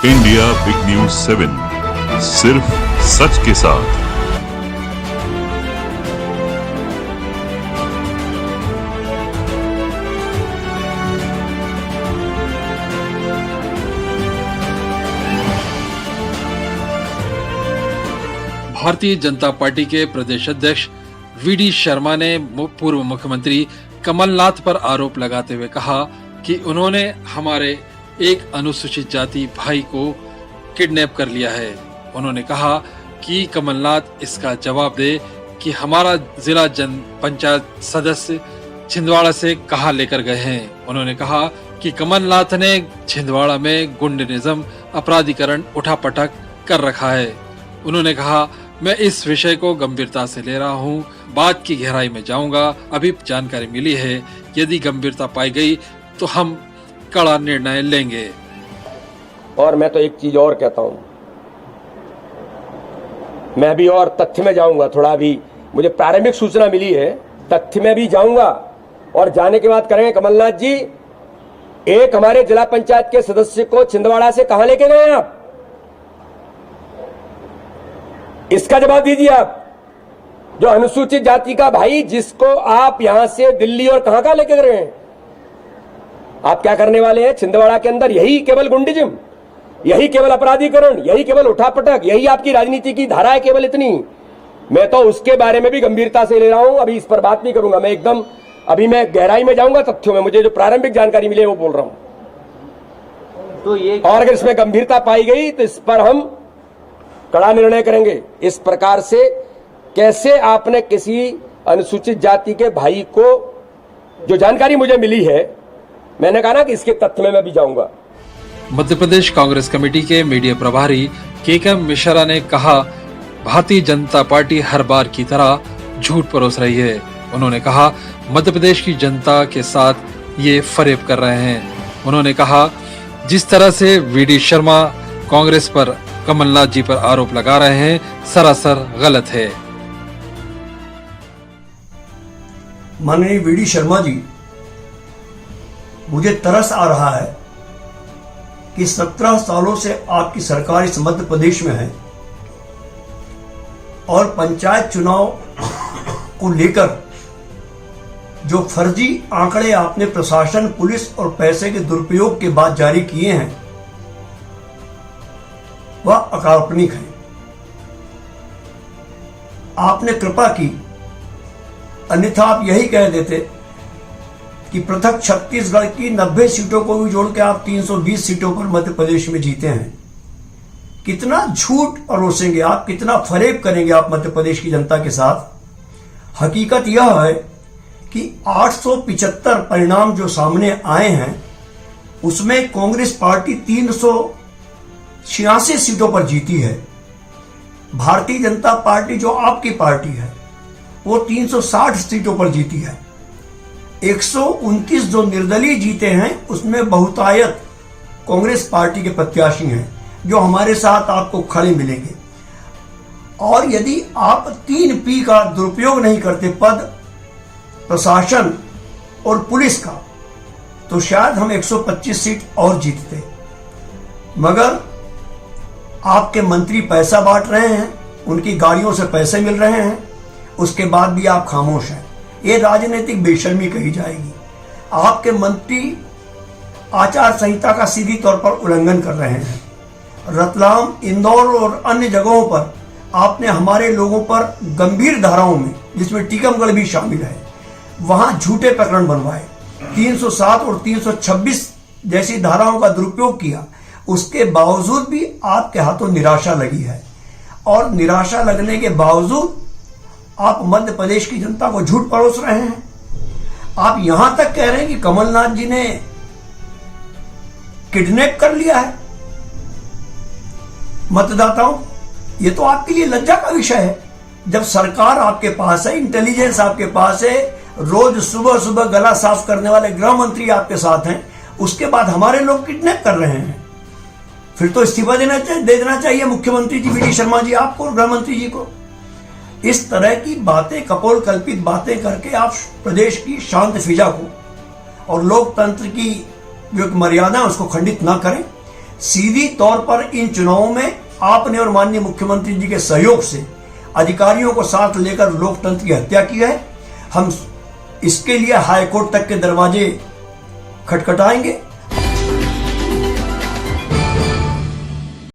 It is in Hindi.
इंडिया बिग न्यूज 7, सिर्फ सच के साथ। भारतीय जनता पार्टी के प्रदेश अध्यक्ष वीडी शर्मा ने पूर्व मुख्यमंत्री कमलनाथ पर आरोप लगाते हुए कहा कि उन्होंने हमारे एक अनुसूचित जाति भाई को किडनैप कर लिया है। उन्होंने कहा कि कमलनाथ इसका जवाब दे कि हमारा जिला जन पंचायत सदस्य छिंदवाड़ा से कहां लेकर गए हैं। उन्होंने कहा कि कमलनाथ ने छिंदवाड़ा में गुंडानिज्म अपराधीकरण उठापटक कर रखा है। उन्होंने कहा, मैं इस विषय को गंभीरता से ले रहा हूं, बात की गहराई में जाऊंगा। अभी जानकारी मिली है, यदि गंभीरता पाई गई तो हम कड़ा निर्णय लेंगे। और मैं तो एक चीज और कहता हूं, मैं भी और तथ्य में जाऊंगा। थोड़ा भी मुझे प्रारंभिक सूचना मिली है, तथ्य में भी जाऊंगा और जाने के बाद करेंगे। कमलनाथ जी, एक हमारे जिला पंचायत के सदस्य को छिंदवाड़ा से कहां लेके गए आप? इसका जवाब दीजिए आप। जो अनुसूचित जाति का भाई जिसको आप यहां से दिल्ली और कहां लेके गए हैं, आप क्या करने वाले हैं छिंदवाड़ा के अंदर? यही केवल गुंडिज्म, यही केवल अपराधीकरण, यही केवल उठापटक, यही आपकी राजनीति की धारा है, केवल इतनी। मैं तो उसके बारे में भी गंभीरता से ले रहा हूं, अभी इस पर बात नहीं करूंगा। मैं एकदम अभी मैं गहराई में जाऊंगा तथ्यों में। मुझे जो प्रारंभिक जानकारी मिली है वो बोल रहा हूं। तो ये और अगर इसमें गंभीरता पाई गई तो इस पर हम कड़ा निर्णय करेंगे। इस प्रकार से कैसे आपने किसी अनुसूचित जाति के भाई को, जो जानकारी मुझे मिली है, मैंने कहा ना कि इसके तथ्य में मैं भी जाऊंगा। मध्य प्रदेश कांग्रेस कमेटी के मीडिया प्रभारी के मिश्रा ने कहा, भारतीय जनता पार्टी हर बार की तरह झूठ परोस रही है। उन्होंने कहा, मध्य प्रदेश की जनता के साथ ये फरेब कर रहे हैं। उन्होंने कहा, जिस तरह से वीडी शर्मा कांग्रेस पर, कमलनाथ जी पर आरोप लगा रहे हैं, सरासर गलत है। माननीय वीडी शर्मा जी, मुझे तरस आ रहा है कि 17 सालों से आपकी सरकार इस मध्य प्रदेश में है और पंचायत चुनाव को लेकर जो फर्जी आंकड़े आपने प्रशासन, पुलिस और पैसे के दुरुपयोग के बाद जारी किए हैं वह अकाल्पनिक है। आपने कृपा की, अन्यथा आप यही कह देते कि पृथक छत्तीसगढ़ की 90 सीटों को भी जोड़ के आप 320 सीटों पर मध्य प्रदेश में जीते हैं। कितना झूठ परोसेंगे आप, कितना फरेब करेंगे आप मध्य प्रदेश की जनता के साथ। हकीकत यह है कि 875 परिणाम जो सामने आए हैं उसमें कांग्रेस पार्टी 386 सीटों पर जीती है। भारतीय जनता पार्टी जो आपकी पार्टी है वो 360 सीटों पर जीती है। 129 जो निर्दलीय जीते हैं उसमें बहुतायत कांग्रेस पार्टी के प्रत्याशी हैं जो हमारे साथ आपको खड़े मिलेंगे। और यदि आप 3P का दुरुपयोग नहीं करते, पद, प्रशासन और पुलिस का, तो शायद हम 125 सीट और जीतते। मगर आपके मंत्री पैसा बांट रहे हैं, उनकी गाड़ियों से पैसे मिल रहे हैं, उसके बाद भी आप खामोश हैं। ये राजनीतिक बेशर्मी कही जाएगी। आपके मंत्री आचार संहिता का सीधी तौर पर उल्लंघन कर रहे हैं। रतलाम, इंदौर और अन्य जगहों पर आपने हमारे लोगों पर गंभीर धाराओं में, जिसमें टीकमगढ़ भी शामिल है, वहां झूठे प्रकरण बनवाए। 307 और 326 जैसी धाराओं का दुरुपयोग किया। उसके बावजूद भी आपके हाथों निराशा लगी है और निराशा लगने के बावजूद आप मध्य प्रदेश की जनता को झूठ परोस रहे हैं। आप यहां तक कह रहे हैं कि कमलनाथ जी ने किडनैप कर लिया है मतदाताओं। ये तो आपके लिए लज्जा का विषय है। जब सरकार आपके पास है, इंटेलिजेंस आपके पास है, रोज सुबह सुबह गला साफ करने वाले गृह मंत्री आपके साथ हैं, उसके बाद हमारे लोग किडनैप कर रहे हैं, फिर तो इस्तीफा दे देना चाहिए मुख्यमंत्री जी वीडी शर्मा जी आपको और गृह मंत्री जी को। इस तरह की बातें, कपोल कल्पित बातें करके आप प्रदेश की शांत फिजा को और लोकतंत्र की जो एक मर्यादा है उसको खंडित ना करें। सीधी तौर पर इन चुनावों में आपने और माननीय मुख्यमंत्री जी के सहयोग से अधिकारियों को साथ लेकर लोकतंत्र की हत्या की है। हम इसके लिए हाईकोर्ट तक के दरवाजे खटखटाएंगे।